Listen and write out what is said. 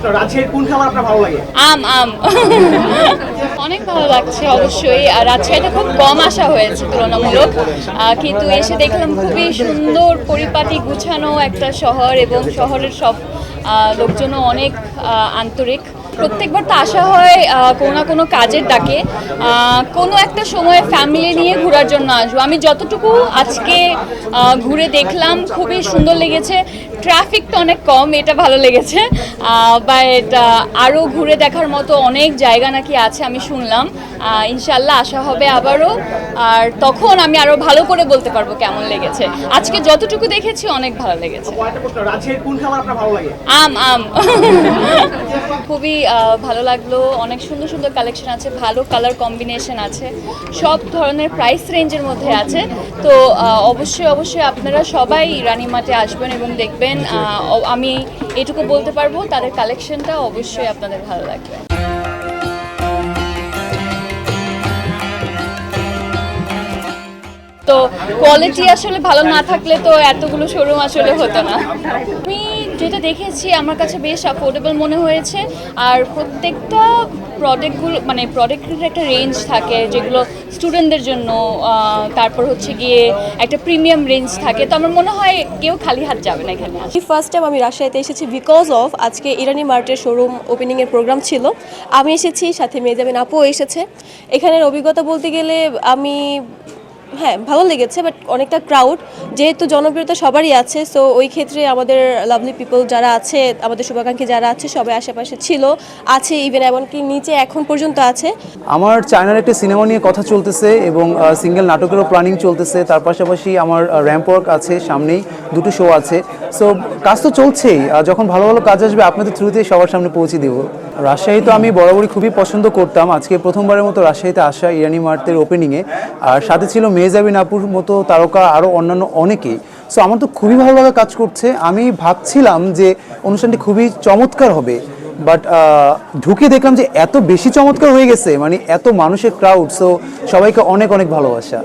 রাজশাহীর কোন খাবার আপনার ভালো লাগে? আম আম অনেক ভালো লাগছে অবশ্যই। আর রাজশাহীতে খুব কম আসা হয়েছে তুলনামূলক, কিন্তু এসে দেখলাম খুবই সুন্দর পরিপাটি গুছানো একটা শহর, এবং শহরের সব লোকজনও অনেক আন্তরিক। প্রত্যেকবার তো আসা হয় কোনো না কোনো কাজের ডাকে, কোনো একটা সময় ফ্যামিলি নিয়ে ঘোরার জন্য আসবো। আমি যতটুকু আজকে ঘুরে দেখলাম খুবই সুন্দর লেগেছে। ট্রাফিকটা অনেক কম, এটা ভালো লেগেছে। বাট আরও ঘুরে দেখার মতো অনেক জায়গা নাকি আছে আমি শুনলাম। ইনশাল্লাহ আসা হবে আবারও, আর তখন আমি আরও ভালো করে বলতে পারবো কেমন লেগেছে। আজকে যতটুকু দেখেছি অনেক ভালো লেগেছে। রাজশাহীর কোন খাবার আপনার ভালো লাগে? আম আম খুবই ভালো লাগলো। অনেক সুন্দর সুন্দর কালেকশন আছে, ভালো কালার কম্বিনেশন আছে, সব ধরনের প্রাইস রেঞ্জের মধ্যে আছে। তো অবশ্যই আপনারা সবাই রানীমাটে আসবেন এবং দেখবেন। আমি এটুকু বলতে পারবো, তাদের কালেকশনটা অবশ্যই আপনাদের ভালো লাগবে। তো কোয়ালিটি আসলে ভালো না থাকলে তো এতগুলো শোরুম আসলে হতো না। আমি যেটা দেখেছি আমার কাছে বেশ অ্যাফোর্ডেবল মনে হয়েছে। আর প্রত্যেকটা প্রোডাক্টগুলো মানে প্রোডাক্টের একটা রেঞ্জ থাকে যেগুলো স্টুডেন্টদের জন্য, তারপর হচ্ছে গিয়ে একটা প্রিমিয়াম রেঞ্জ থাকে। তো আমার মনে হয় কেউ খালি হাত যাবে না এখানে। ফার্স্ট টাইম আমি রাজশাহীতে এসেছি বিকজ অফ আজকে ইরানি মার্টের শোরুম ওপেনিংয়ের প্রোগ্রাম ছিল। আমি এসেছি, সাথে মেজাবিন আপুও এসেছে। এখানের অভিজ্ঞতা বলতে গেলে ভালো লেগেছে, বাট অনেকটা ক্রাউড, যেহেতু জনপ্রিয়তা সবারই আছে। সো ওই ক্ষেত্রে আমাদের লাভলি পিপল যারা আছে, আমাদের শুভাকাঙ্ক্ষী যারা আছে, সবাই আশেপাশে আছে, ইভেন এমনকি নিচে এখন পর্যন্ত আছে। আমার চায়নার একটা সিনেমা নিয়ে কথা চলতেছে এবং সিঙ্গেল নাটকেরও প্ল্যানিং চলতেছে। তার পাশাপাশি আমার র্যাম্প ওয়ার্ক আছে, সামনেই দুটো শো আছে। সো কাজ তো চলছেই, যখন ভালো ভালো কাজ আসবে আপনাদের থ্রুতেই সবার সামনে পৌঁছে দেবো। রাজশাহী তো আমি বরাবরই খুবই পছন্দ করতাম। আজকে প্রথমবারের মতো রাজশাহীতে আসা ইরানি মার্টের ওপেনিংয়ে, আর সাথে ছিল মেজাবিন আপুর মতো তারকা, আরও অন্যান্য অনেকেই। সো আমার তো খুবই ভালোভাবে কাজ করছে। আমি ভাবছিলাম যে অনুষ্ঠানটি খুবই চমৎকার হবে, বাট ঢুকে দেখলাম যে এত বেশি চমৎকার হয়ে গেছে, মানে এত মানুষের ক্রাউড। সো সবাইকে অনেক অনেক ভালোবাসা।